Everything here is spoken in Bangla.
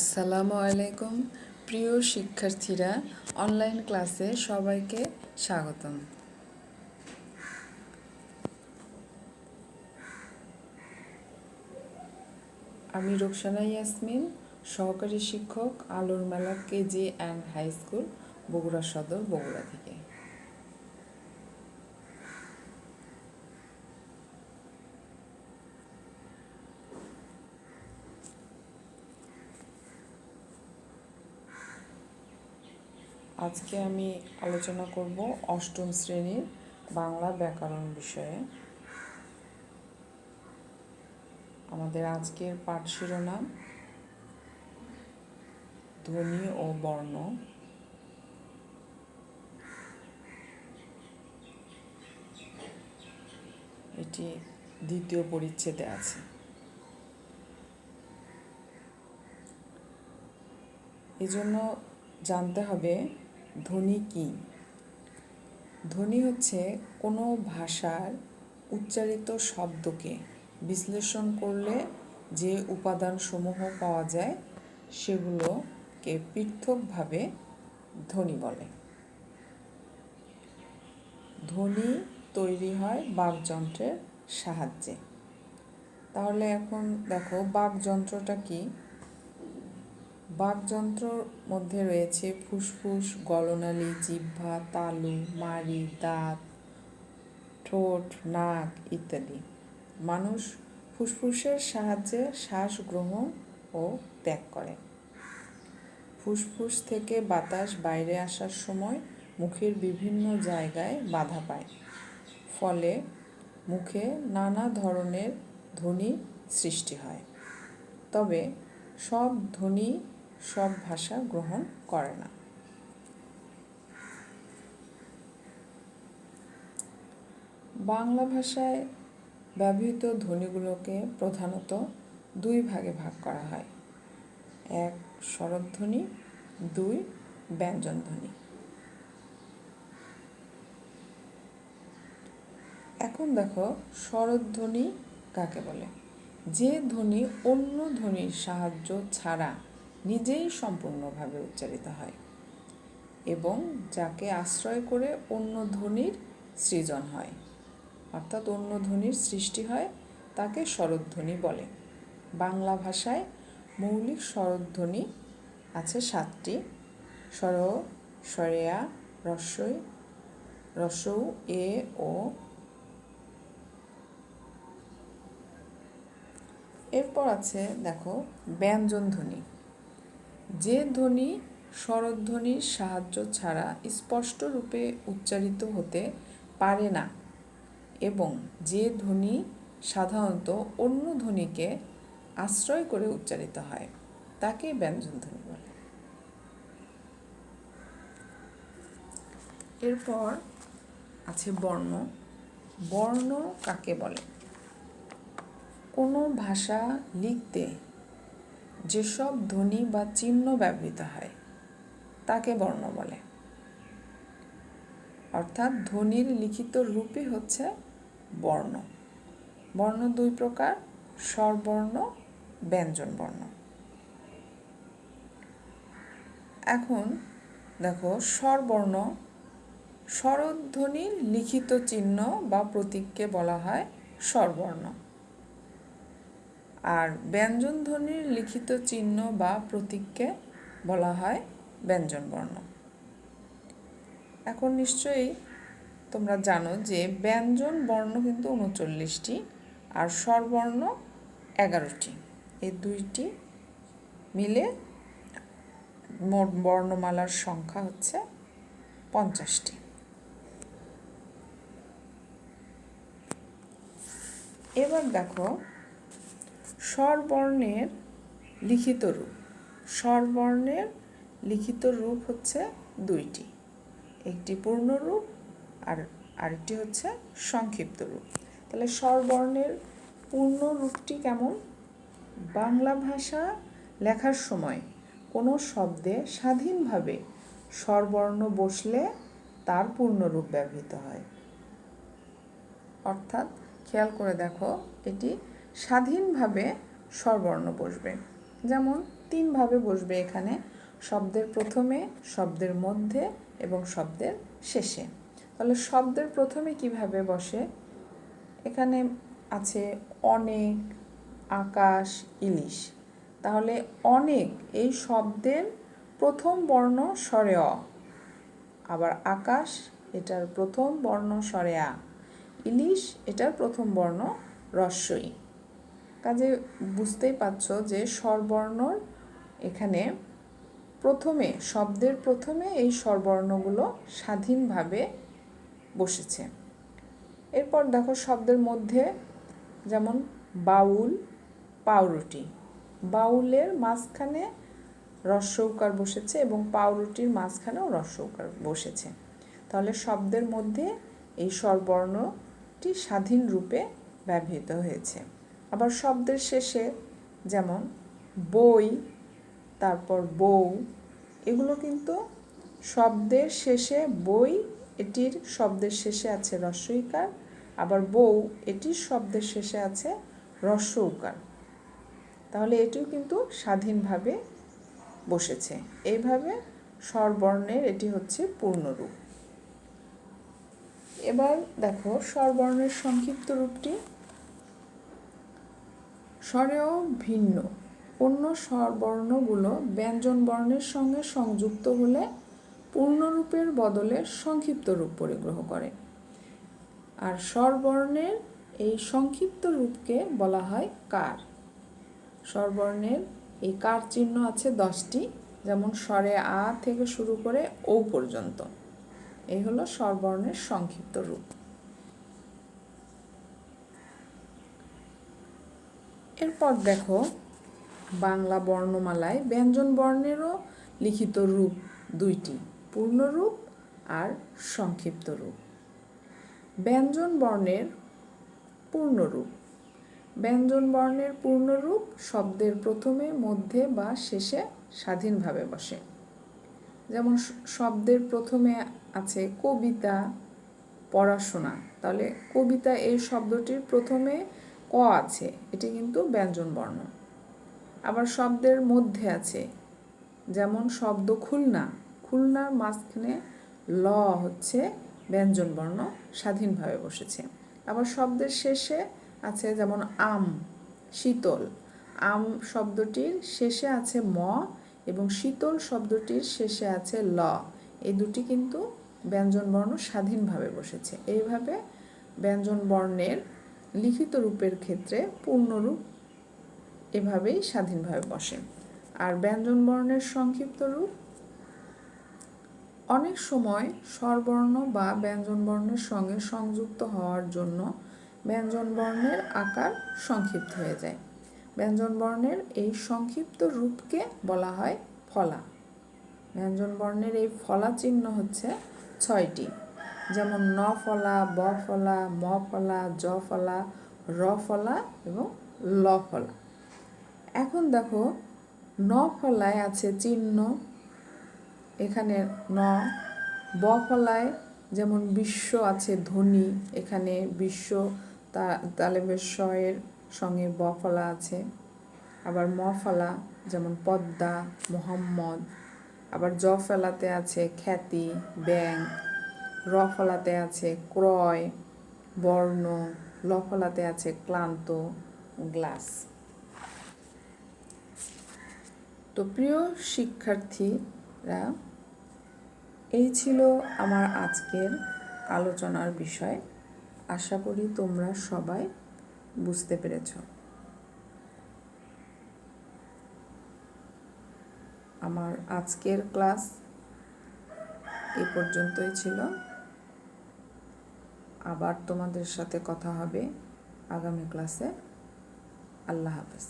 আসসালামু আলাইকুম প্রিয় শিক্ষার্থীরা, অনলাইন ক্লাসে সবাইকে স্বাগতম। আমি রোকসানা ইয়াসমিন, সহকারী শিক্ষক, আলোর মেলা KG and high school, Bogura Sadar, Bogura থেকে। আজকে আমি আলোচনা করব অষ্টম শ্রেণীর বাংলা ব্যাকরণ বিষয়ে। আমাদের আজকের পাঠ শিরোনাম ধ্বনি ও বর্ণ। এটি দ্বিতীয় পরিচ্ছেদে আছে। এজন্য জানতে হবে ধ্বনি কী। ধ্বনি হচ্ছে কোনো ভাষার উচ্চারিত শব্দকে বিশ্লেষণ করলে যে উপাদানসমূহ পাওয়া যায় সেগুলোকে পৃথকভাবে ধ্বনি বলে। ধ্বনি তৈরি হয় বাকযন্ত্রের সাহায্যে। তাহলে এখন দেখো বাকযন্ত্রটা কি। বাকযন্ত্রর মধ্যে রয়েছে ফুসফুস, গলনালী, জিহ্বা, তালু, মাড়ি, দাঁত, ঠোঁট, নাক ইত্যাদি। মানুষ ফুসফুসের সাহায্যে শ্বাস গ্রহণ ও ত্যাগ করে। ফুসফুস থেকে বাতাস বাইরে আসার সময় মুখের বিভিন্ন জায়গায় বাধা পায়, ফলে মুখে নানা ধরনের ধ্বনি সৃষ্টি হয়। তবে সব ধ্বনি সব ভাষা গ্রহণ করে না। বাংলা ভাষায় ব্যবহৃত ধ্বনিগুলোকে প্রধানত দুই ভাগে ভাগ করা হয়। এক, স্বরধ্বনি, দুই, ব্যঞ্জনধ্বনি। এখন দেখো স্বরধ্বনি কাকে বলে। যে ধ্বনি অন্য ধ্বনির সাহায্য ছাড়া নিজেই সম্পূর্ণভাবে উচ্চারিত হয় এবং যাকে আশ্রয় করে অন্য ধ্বনির সৃজন হয়, অর্থাৎ অন্য ধ্বনির সৃষ্টি হয়, তাকে স্বরধ্বনি বলে। বাংলা ভাষায় মৌলিক স্বরধ্বনি আছে 7টি। স্বর, স্বরেয়া, রস্বই, রস্বউ, এ, ও। এরপর আছে দেখো ব্যঞ্জনধ্বনি। যে ধ্বনি স্বরধ্বনির সাহায্য ছাড়া স্পষ্ট রূপে উচ্চারিত হতে পারে না এবং যে ধ্বনি সাধারণত অন্য ধ্বনিকে আশ্রয় করে উচ্চারিত হয়, তাকে ব্যঞ্জনধ্বনি বলে। এরপর আছে বর্ণ। বর্ণ কাকে বলে। কোনো ভাষা লিখতে যেসব ধ্বনি বা চিহ্ন ব্যবহৃত হয় তাকে বর্ণ বলে। অর্থাৎ ধ্বনির লিখিত রূপই হচ্ছে বর্ণ। বর্ণ দুই প্রকার, স্বরবর্ণ, ব্যঞ্জনবর্ণ। এখন দেখো স্বরবর্ণ। স্বরধ্বনির লিখিত চিহ্ন বা প্রতীককে বলা হয় স্বরবর্ণ, আর ব্যঞ্জনধ্বনির লিখিত চিহ্ন বা প্রতীককে বলা হয় ব্যঞ্জনবর্ণ। এখন নিশ্চয়ই তোমরা জানো যে ব্যঞ্জন বর্ণ কিন্তু 39টি আর স্বরবর্ণ 11টি। এই দুইটি মিলে মোট বর্ণমালার সংখ্যা হচ্ছে 50টি। এবার দেখো স্বরবর্ণের লিখিত রূপ। স্বরবর্ণের লিখিত রূপ হচ্ছে দুইটি, একটি পূর্ণরূপ আর আরেকটি হচ্ছে সংক্ষিপ্ত রূপ। তাহলে স্বরবর্ণের পূর্ণ রূপটি কেমন। বাংলা ভাষা লেখার সময় কোনো শব্দে স্বাধীনভাবে স্বরবর্ণ বসলে তার পূর্ণরূপ ব্যবহৃত হয়। অর্থাৎ খেয়াল করে দেখো, এটি স্বাধীনভাবে স্বরবর্ণ বসবে। যেমন তিনভাবে বসবে এখানে, শব্দের প্রথমে, শব্দের মধ্যে এবং শব্দের শেষে। তাহলে শব্দের প্রথমে কিভাবে বসে? এখানে আছে অনেক, আকাশ, ইলিশ। তাহলে অনেক এই শব্দের প্রথম বর্ণ স্বরে অ, আবার আকাশ এটার প্রথম বর্ণ স্বরে আ, ইলিশ এটার প্রথম বর্ণ রস্বই। কাজে বুঝতেই পারছো যে স্বরবর্ণর এখানে প্রথমে, শব্দের প্রথমে এই স্বরবর্ণগুলো স্বাধীনভাবে বসেছে। এরপর দেখো শব্দের মধ্যে, যেমন বাউল, পাউরুটি। বাউলের মাঝখানে হ্রস্ব উকার বসেছে এবং পাউরুটির মাঝখানেও হ্রস্ব উকার বসেছে। তাহলে শব্দের মধ্যে এই স্বরবর্ণটি স্বাধীন রূপে ব্যবহৃত হয়েছে। আবার শব্দের শেষে, যেমন বই, তারপর বউ, এগুলো কিন্তু শব্দের শেষে, বই এটির শব্দের শেষে আছে হ্রস্ব ইকার, আবার বউ এটির শব্দের শেষে আছে হ্রস্ব উকার। তাহলে এটিও কিন্তু স্বাধীনভাবে বসেছে। এইভাবে স্বরবর্ণের এটি হচ্ছে পূর্ণরূপ। এবার দেখো স্বরবর্ণের সংক্ষিপ্ত রূপটি। স্বরেও ভিন্ন অন্য স্বরবর্ণগুলো ব্যঞ্জন বর্ণের সঙ্গে সংযুক্ত হলে পূর্ণরূপের বদলে সংক্ষিপ্ত রূপ পরিগ্রহ করে। আর স্বরবর্ণের এই সংক্ষিপ্ত রূপকে বলা হয় কার। স্বরবর্ণের এই কার চিহ্ন আছে 10টি, যেমন স্বরে আ থেকে শুরু করে ও পর্যন্ত। এই হলো স্বরবর্ণের সংক্ষিপ্ত রূপ। এরপর দেখো বাংলা বর্ণমালায় ব্যঞ্জন বর্ণেরও লিখিত রূপ দুইটি, পূর্ণরূপ আর সংক্ষিপ্ত রূপ। ব্যঞ্জন বর্ণের পূর্ণরূপ। ব্যঞ্জন বর্ণের পূর্ণরূপ শব্দের প্রথমে, মধ্যে বা শেষে স্বাধীনভাবে বসে। যেমন শব্দের প্রথমে আছে কবিতা, পড়াশোনা। তাহলে কবিতা এই শব্দটির প্রথমে ক আছে, এটি কিন্তু ব্যঞ্জন বর্ণ। আবার শব্দের মধ্যে আছে, যেমন শব্দ খুলনা, খুলনার মাঝখানে ল হচ্ছে ব্যঞ্জন বর্ণ, স্বাধীনভাবে বসেছে। আবার শব্দের শেষে আছে, যেমন আম, শীতল। আম শব্দটির শেষে আছে ম এবং শীতল শব্দটির শেষে আছে ল। এই দুটি কিন্তু ব্যঞ্জন বর্ণ স্বাধীনভাবে বসেছে। এইভাবে ব্যঞ্জন বর্ণের লিখিত রূপের ক্ষেত্রে পূর্ণরূপ এভাবেই স্বাধীনভাবে বসে। আর ব্যঞ্জন বর্ণের সংক্ষিপ্ত রূপ, অনেক সময় স্বরবর্ণ বা ব্যঞ্জন বর্ণের সঙ্গে সংযুক্ত হওয়ার জন্য ব্যঞ্জন বর্ণের আকার সংক্ষিপ্ত হয়ে যায়। ব্যঞ্জন বর্ণের এই সংক্ষিপ্ত রূপকে বলা হয় ফলা। ব্যঞ্জন বর্ণের এই ফলা চিহ্ন হচ্ছে 6টি, যেমন ন ফলা, ব ফলা, ম ফলা, জ ফলা, র ফলা এবং ল ফলা। এখন দেখো ন ফলায় আছে চিহ্ন, এখানে ন। ব ফলায় যেমন বিশ্ব আছে ধ্বনি, এখানে বিশ্ব তালেবের এর সঙ্গে ব ফলা আছে। আবার ম ফলা যেমন পদ্মা, মোহাম্মদ। আবার জ ফলাতে আছে খ্যাতি, ব্যাংক। র ফলাতে আছে ক্রয়, বর্ণ। ল ফলাতে আছে ক্লান্ত, গ্লাস। তো প্রিয় শিক্ষার্থীরা, এই ছিল আমার আজকের আলোচনার বিষয়। আশা করি তোমরা সবাই বুঝতে পেরেছ। আমার আজকের ক্লাস এই পর্যন্তই ছিল। আবার তোমাদের সাথে কথা হবে আগামী ক্লাসে। আল্লাহ হাফেজ।